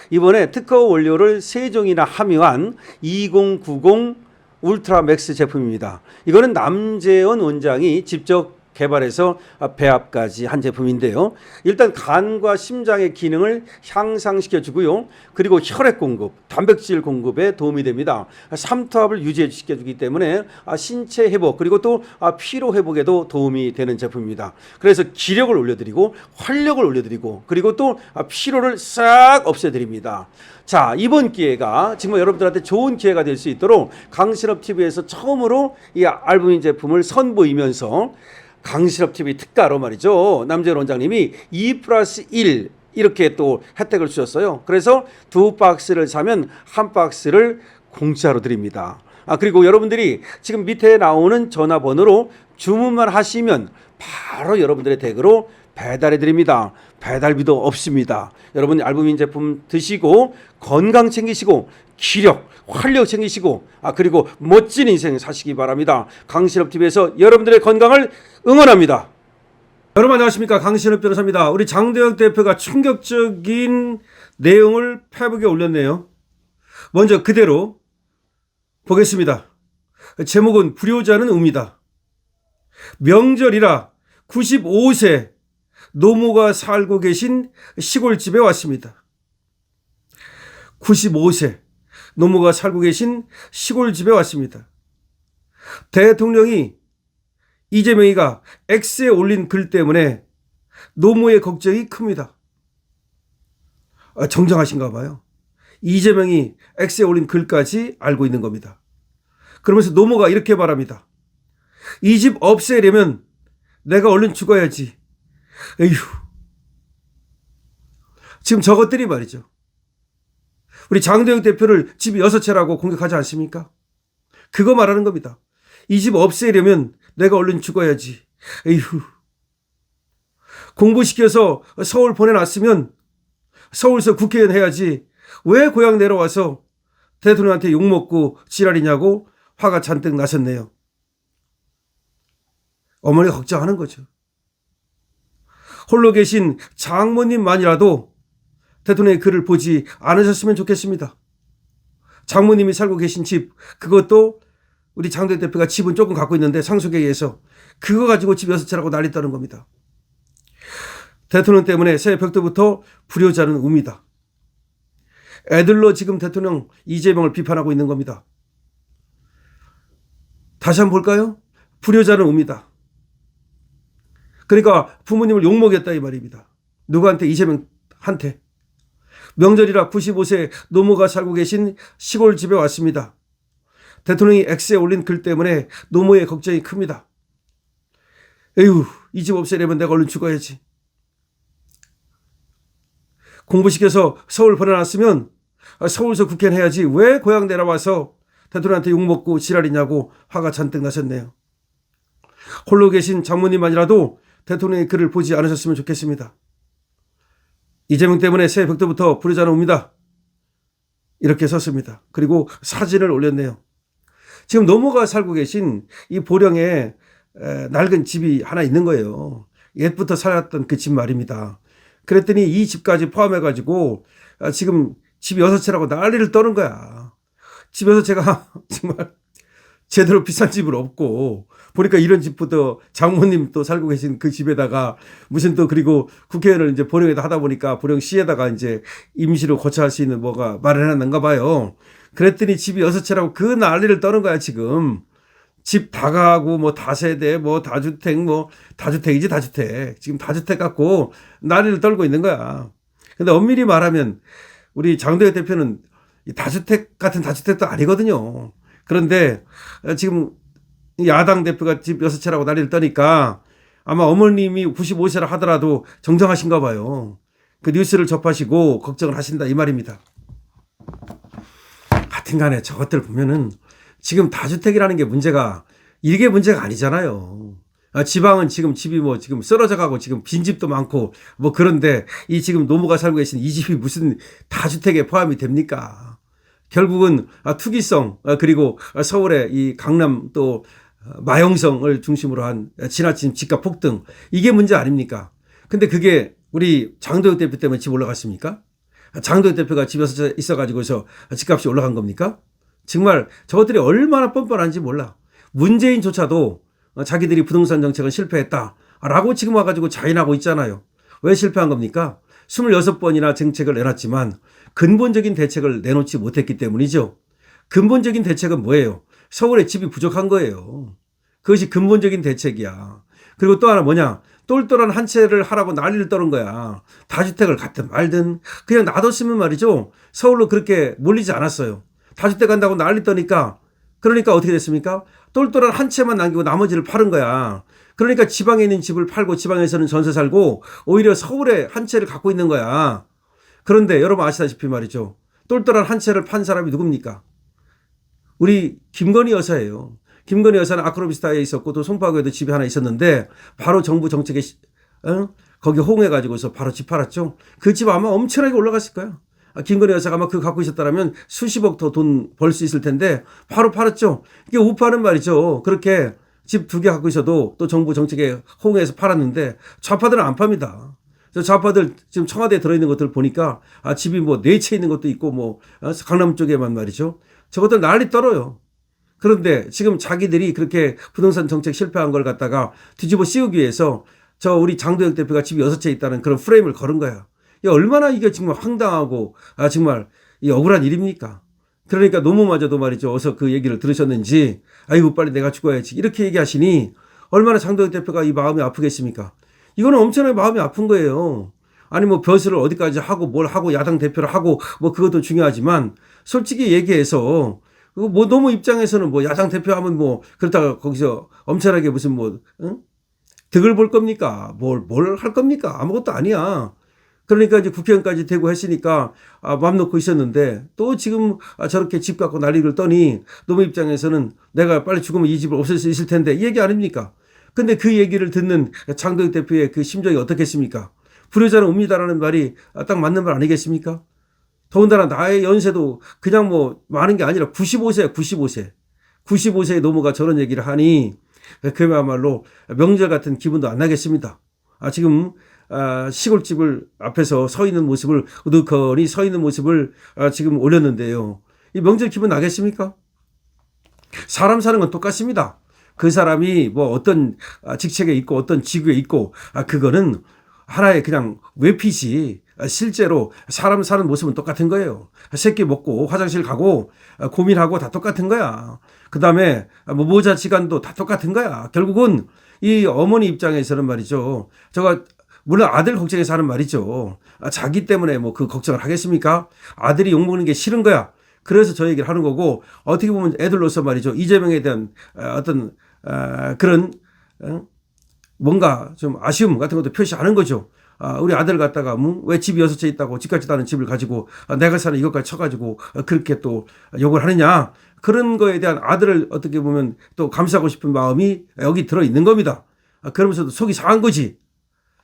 이번에 특허 원료를 3종이나 함유한 2090 울트라 맥스 제품입니다. 이거는 남재원 원장이 직접 개발해서 배합까지 한 제품인데요. 일단 간과 심장의 기능을 향상시켜 주고요. 그리고 혈액 공급, 단백질 공급에 도움이 됩니다. 삼투압을 유지시켜 주기 때문에 신체 회복 그리고 또 피로 회복에도 도움이 되는 제품입니다. 그래서 기력을 올려드리고 활력을 올려드리고 그리고 또 피로를 싹 없애드립니다. 자, 이번 기회가 정말 여러분들한테 좋은 기회가 될 수 있도록 강신업TV에서 처음으로 이 알부민 제품을 선보이면서 강신업TV 특가로 말이죠. 남재원 원장님이 2+1 이렇게 또 혜택을 주셨어요. 그래서 2박스를 사면 1박스를 공짜로 드립니다. 그리고 여러분들이 지금 밑에 나오는 전화번호로 주문만 하시면 바로 여러분들의 댁으로 배달해 드립니다. 배달비도 없습니다. 여러분 알부민 제품 드시고 건강 챙기시고 기력, 활력 챙기시고 그리고 멋진 인생 사시기 바랍니다. 강신업TV에서 여러분들의 건강을 응원합니다. 여러분 안녕하십니까, 강신업 변호사입니다. 우리 장도혁 대표가 충격적인 내용을 페이북에 올렸네요. 먼저 그대로 보겠습니다. 제목은 불효자는 웁니다. 명절이라 95세 노모가 살고 계신 시골집에 왔습니다. 95세 노모가 살고 계신 시골집에 왔습니다. 대통령이 이재명이가 X에 올린 글 때문에 노모의 걱정이 큽니다. 정정하신가 봐요. 이재명이 X에 올린 글까지 알고 있는 겁니다. 그러면서 노모가 이렇게 말합니다. 이 집 없애려면 내가 얼른 죽어야지. 에휴. 지금 저것들이 말이죠. 우리 장도혁 대표를 집 6채라고 공격하지 않습니까? 그거 말하는 겁니다. 이 집 없애려면 내가 얼른 죽어야지. 에휴. 공부시켜서 서울 보내놨으면 서울서 국회의원 해야지. 왜 고향 내려와서 대통령한테 욕먹고 지랄이냐고 화가 잔뜩 나셨네요. 어머니가 걱정하는 거죠. 홀로 계신 장모님만이라도 대통령의 글을 보지 않으셨으면 좋겠습니다. 장모님이 살고 계신 집, 그것도 우리 장도혁 대표가 집은 조금 갖고 있는데 상속에 의해서 그거 가지고 집 6채라고 난리 떠는 겁니다. 대통령 때문에 새해 벽도부터 불효자는 웁니다. 애들로 지금 대통령 이재명을 비판하고 있는 겁니다. 다시 한번 볼까요? 불효자는 웁니다. 그러니까 부모님을 욕먹였다 이 말입니다. 누구한테? 이재명한테. 명절이라 95세 노모가 살고 계신 시골집에 왔습니다. 대통령이 X에 올린 글 때문에 노모의 걱정이 큽니다. 에휴, 이 집 없애려면 내가 얼른 죽어야지. 공부시켜서 서울 보내놨으면 서울서 국회의원 해야지. 왜 고향 내려와서 대통령한테 욕먹고 지랄이냐고 화가 잔뜩 나셨네요. 홀로 계신 장모님만이라도 대통령의 글을 보지 않으셨으면 좋겠습니다. 이재명 때문에 새해 벽도부터 불효자는 옵니다. 이렇게 썼습니다. 그리고 사진을 올렸네요. 지금 노모가 살고 계신 이 보령에 낡은 집이 하나 있는 거예요. 옛부터 살았던 그 집 말입니다. 그랬더니 이 집까지 포함해가지고 지금 집 6채라고 난리를 떠는 거야. 집 6채가 정말 제대로 비싼 집은 없고 보니까 이런 집부터 장모님 또 살고 계신 그 집에다가 무슨 또 그리고 국회의원을 이제 보령에다 하다 보니까 보령시에다가 이제 임시로 거처할 수 있는 뭐가 마련해놨는가 봐요. 그랬더니 집이 6채라고 그 난리를 떠는 거야 지금. 집 다가구 뭐 다세대 뭐 다주택 뭐 다주택이지 다주택. 지금 다주택 갖고 난리를 떨고 있는 거야. 근데 엄밀히 말하면 우리 장도혁 대표는 다주택 같은 다주택도 아니거든요. 그런데 지금 야당 대표가 집 6채라고 난리를 떠니까 아마 어머님이 95세라 하더라도 정정하신가 봐요. 그 뉴스를 접하시고 걱정을 하신다 이 말입니다. 하여튼 간에 저것들 보면은 지금 다주택이라는 게 문제가 이게 문제가 아니잖아요. 지방은 지금 집이 뭐 지금 쓰러져 가고 지금 빈집도 많고 뭐 그런데 이 지금 노모가 살고 계신 이 집이 무슨 다주택에 포함이 됩니까? 결국은 투기성 그리고 서울의 이 강남 또 마용성을 중심으로 한 지나친 집값 폭등 이게 문제 아닙니까? 근데 그게 우리 장도혁 대표 때문에 집 올라갔습니까? 장도혁 대표가 집에서 있어가지고서 집값이 올라간 겁니까? 정말 저것들이 얼마나 뻔뻔한지 몰라. 문재인조차도 자기들이 부동산 정책은 실패했다라고 지금 와가지고 자인하고 있잖아요. 왜 실패한 겁니까? 26번이나 정책을 내놨지만 근본적인 대책을 내놓지 못했기 때문이죠. 근본적인 대책은 뭐예요? 서울에 집이 부족한 거예요. 그것이 근본적인 대책이야. 그리고 또 하나 뭐냐? 똘똘한 한 채를 하라고 난리를 떠는 거야. 다주택을 갖든 말든 그냥 놔뒀으면 말이죠. 서울로 그렇게 몰리지 않았어요. 다주택 간다고 난리 떠니까 그러니까 어떻게 됐습니까? 똘똘한 한 채만 남기고 나머지를 파는 거야. 그러니까 지방에 있는 집을 팔고 지방에서는 전세 살고 오히려 서울에 한 채를 갖고 있는 거야. 그런데 여러분 아시다시피 말이죠. 똘똘한 한 채를 판 사람이 누굽니까? 우리 김건희 여사예요. 김건희 여사는 아크로비스타에 있었고 또 송파구에도 집이 하나 있었는데 바로 정부 정책에 거기 호응해가지고서 바로 집 팔았죠. 그 집 아마 엄청나게 올라갔을 거야. 김건희 여사가 아마 그거 갖고 있었다면 수십억 더 돈 벌 수 있을 텐데 바로 팔았죠. 이게 우파는 말이죠. 그렇게 집 2개 갖고 있어도 또 정부 정책에 호응해서 팔았는데 좌파들은 안 팝니다. 좌파들 지금 청와대에 들어있는 것들 보니까 집이 뭐 4채 있는 것도 있고 뭐 강남 쪽에만 말이죠. 저것들 난리 떨어요. 그런데 지금 자기들이 그렇게 부동산 정책 실패한 걸 갖다가 뒤집어 씌우기 위해서 우리 장도혁 대표가 집이 6채 있다는 그런 프레임을 걸은 거야. 이게 얼마나 이게 정말 황당하고 정말 이 억울한 일입니까? 그러니까 노무마저도 말이죠. 어서 그 얘기를 들으셨는지 아이고 빨리 내가 죽어야지 이렇게 얘기하시니 얼마나 장도혁 대표가 이 마음이 아프겠습니까? 이거는 엄청나게 마음이 아픈 거예요. 아니 뭐 벼슬을 어디까지 하고 뭘 하고 야당 대표를 하고 뭐 그것도 중요하지만 솔직히 얘기해서 뭐 너무 입장에서는 뭐 야당 대표하면 뭐 그렇다가 거기서 엄청나게 무슨 뭐 득을 볼 겁니까? 뭘 할 겁니까? 아무것도 아니야. 그러니까 이제 국회의원까지 되고 했으니까 마음 놓고 있었는데 또 지금 저렇게 집 갖고 난리를 떠니 너무 입장에서는 내가 빨리 죽으면 이 집을 없앨 수 있을 텐데 이 얘기 아닙니까? 근데 그 얘기를 듣는 장도혁 대표의 그 심정이 어떻겠습니까? 불효자는 옵니다라는 말이 딱 맞는 말 아니겠습니까? 더군다나 나의 연세도 그냥 뭐 많은 게 아니라 95세야 95세. 95세의 노모가 저런 얘기를 하니 그야말로 명절 같은 기분도 안 나겠습니다. 지금 시골집을 앞에서 서 있는 모습을 우두커니 서 있는 모습을 지금 올렸는데요. 이 명절 기분 나겠습니까? 사람 사는 건 똑같습니다. 그 사람이 뭐 어떤 직책에 있고 어떤 직위에 있고 그거는 하나의 그냥 외피지 실제로 사람 사는 모습은 똑같은 거예요. 새끼 먹고 화장실 가고 고민하고 다 똑같은 거야. 그 다음에 뭐 모자 지간도 다 똑같은 거야. 결국은 이 어머니 입장에서는 말이죠. 물론 아들 걱정해서 하는 말이죠. 자기 때문에 뭐 그 걱정을 하겠습니까? 아들이 욕먹는 게 싫은 거야. 그래서 저 얘기를 하는 거고 어떻게 보면 애들로서 말이죠. 이재명에 대한 어떤 그런 뭔가 좀 아쉬움 같은 것도 표시하는 거죠. 우리 아들 갖다가 왜 집이 6채 있다고 집 같지도 않은 집을 가지고 내가 사는 이것까지 쳐가지고 그렇게 또 욕을 하느냐. 그런 거에 대한 아들을 어떻게 보면 또 감싸고 싶은 마음이 여기 들어있는 겁니다. 그러면서도 속이 상한 거지.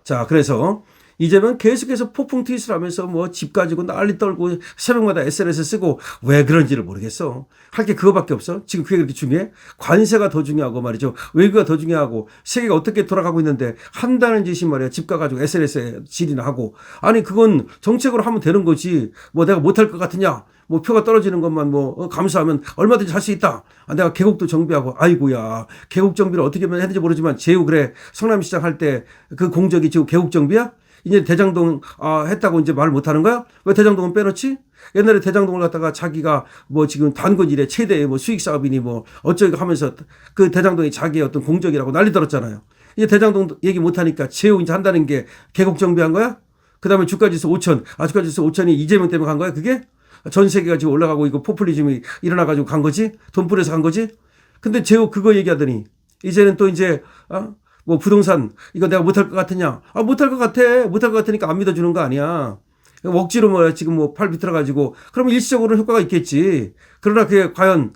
자, 그래서 이재명 계속해서 폭풍 트윗을 하면서 뭐 집 가지고 난리 떨고 새벽마다 SNS 쓰고 왜 그런지를 모르겠어. 할 게 그거밖에 없어. 지금 그게 그렇게 중요해? 관세가 더 중요하고 말이죠. 외교가 더 중요하고 세계가 어떻게 돌아가고 있는데 한다는 짓이 말이야. 집 가가지고 SNS에 질이나 하고. 아니 그건 정책으로 하면 되는 거지. 뭐 내가 못할 것 같으냐. 뭐 표가 떨어지는 것만 뭐 감수하면 얼마든지 할 수 있다. 내가 계곡도 정비하고 아이고야 계곡 정비를 어떻게 했는지 모르지만 제우 그래 성남시장 할 때 그 공적이 지금 계곡 정비야? 이제 대장동 했다고 이제 말 못하는 거야? 왜 대장동은 빼놓지? 옛날에 대장동을 갖다가 자기가 뭐 지금 단군 이래 최대의 뭐 수익 사업이니 뭐 어쩌고 하면서 그 대장동이 자기의 어떤 공적이라고 난리 떨었잖아요. 이제 대장동 얘기 못하니까 제우 이제 한다는 게 계곡 정비한 거야? 그 다음에 주가지수 5천. 주가지수 5천이 이재명 때문에 간 거야 그게? 전 세계가 지금 올라가고 이거 포퓰리즘이 일어나가지고 간 거지? 돈 뿌려서 간 거지? 근데 제우 그거 얘기하더니 이제는 또 이제 뭐 부동산 이거 내가 못할 것 같으냐? 못할 것 같아. 못할 것 같으니까 안 믿어주는 거 아니야. 억지로 뭐 지금 뭐 팔 비틀어가지고 그러면 일시적으로는 효과가 있겠지. 그러나 그게 과연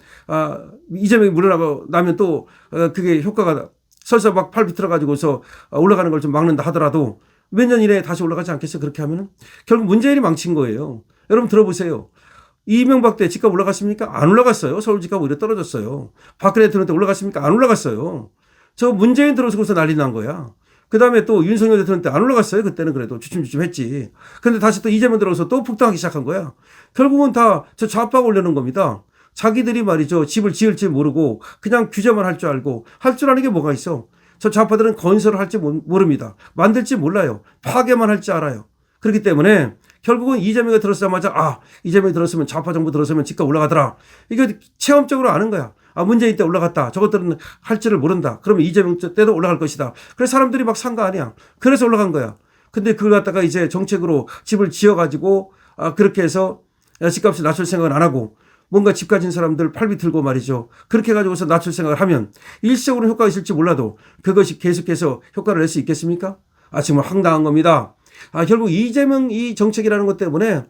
이재명이 물러나고 나면 또 그게 효과가 설사 막 팔 비틀어가지고서 올라가는 걸 좀 막는다 하더라도 몇 년 이내에 다시 올라가지 않겠어요? 그렇게 하면은 결국 문재인이 망친 거예요. 여러분 들어보세요. 이명박 때 집값 올라갔습니까? 안 올라갔어요. 서울 집값 오히려 떨어졌어요. 박근혜 들어올 때 올라갔습니까? 안 올라갔어요. 저 문재인 들어서고서 난리 난 거야. 그다음에 또 윤석열 대통령 때 안 올라갔어요. 그때는 그래도 주춤주춤했지. 근데 다시 또 이재명 들어서 또 폭등하기 시작한 거야. 결국은 다 저 좌파가 올려놓은 겁니다. 자기들이 말이죠. 집을 지을지 모르고 그냥 규제만 할 줄 알고 할 줄 아는 게 뭐가 있어. 저 좌파들은 건설을 할지 모릅니다. 만들지 몰라요. 파괴만 할 줄 알아요. 그렇기 때문에 결국은 이재명이 들어서자마자 이재명이 들었으면 좌파 정부 들어서면 집값 올라가더라. 이거 체험적으로 아는 거야. 문재인 때 올라갔다. 저것들은 할 줄을 모른다. 그러면 이재명 때도 올라갈 것이다. 그래서 사람들이 막 산 거 아니야. 그래서 올라간 거야. 근데 그걸 갖다가 이제 정책으로 집을 지어가지고 그렇게 해서 집값을 낮출 생각은 안 하고 뭔가 집 가진 사람들 팔 비틀고 말이죠. 그렇게 해가지고서 낮출 생각을 하면 일시적으로는 효과가 있을지 몰라도 그것이 계속해서 효과를 낼 수 있겠습니까? 정말 황당한 겁니다. 결국 이재명 이 정책이라는 것 때문에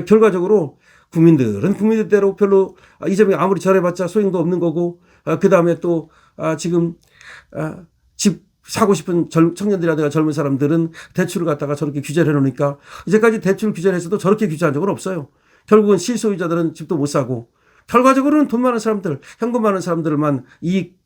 결과적으로 국민들은 국민들대로 별로 이재명이 아무리 잘해봤자 소용도 없는 거고 그 다음에 또 지금 집 사고 싶은 청년들이라든가 젊은 사람들은 대출을 갖다가 저렇게 규제를 해놓으니까 이제까지 대출 규제를 해서도 저렇게 규제한 적은 없어요. 결국은 실소유자들은 집도 못 사고 결과적으로는 돈 많은 사람들, 현금 많은 사람들만 이익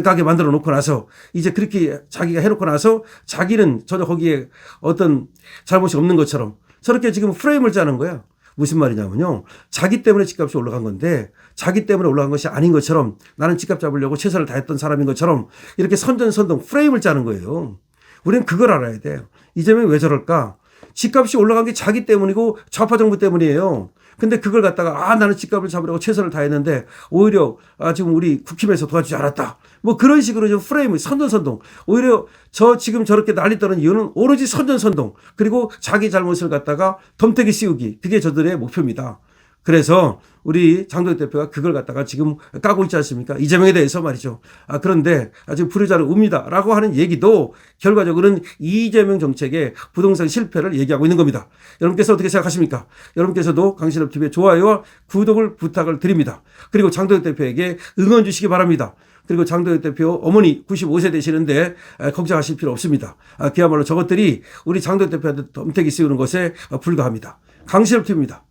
가게 만들어 놓고 나서 이제 그렇게 자기가 해놓고 나서 자기는 전혀 거기에 어떤 잘못이 없는 것처럼 저렇게 지금 프레임을 짜는 거야. 무슨 말이냐면요. 자기 때문에 집값이 올라간 건데 자기 때문에 올라간 것이 아닌 것처럼 나는 집값 잡으려고 최선을 다했던 사람인 것처럼 이렇게 선전선동 프레임을 짜는 거예요. 우리는 그걸 알아야 돼요. 이재명이 왜 저럴까? 집값이 올라간 게 자기 때문이고 좌파 정부 때문이에요. 근데 그걸 갖다가 나는 집값을 잡으려고 최선을 다했는데 오히려 지금 우리 국힘에서 도와주지 않았다. 뭐 그런 식으로 좀 프레임을 선전선동. 오히려 저 지금 저렇게 난리 떠는 이유는 오로지 선전선동. 그리고 자기 잘못을 갖다가 덤태기 씌우기. 그게 저들의 목표입니다. 그래서 우리 장도혁 대표가 그걸 갖다가 지금 까고 있지 않습니까? 이재명에 대해서 말이죠. 그런데 지금 불효자를 웁니다. 라고 하는 얘기도 결과적으로는 이재명 정책의 부동산 실패를 얘기하고 있는 겁니다. 여러분께서 어떻게 생각하십니까? 여러분께서도 강신업TV의 좋아요와 구독을 부탁을 드립니다. 그리고 장도혁 대표에게 응원 주시기 바랍니다. 그리고 장도혁 대표 어머니 95세 되시는데 걱정하실 필요 없습니다. 그야말로 저것들이 우리 장도혁 대표한테 덤태기 씌우는 것에 불과합니다. 강신업TV입니다.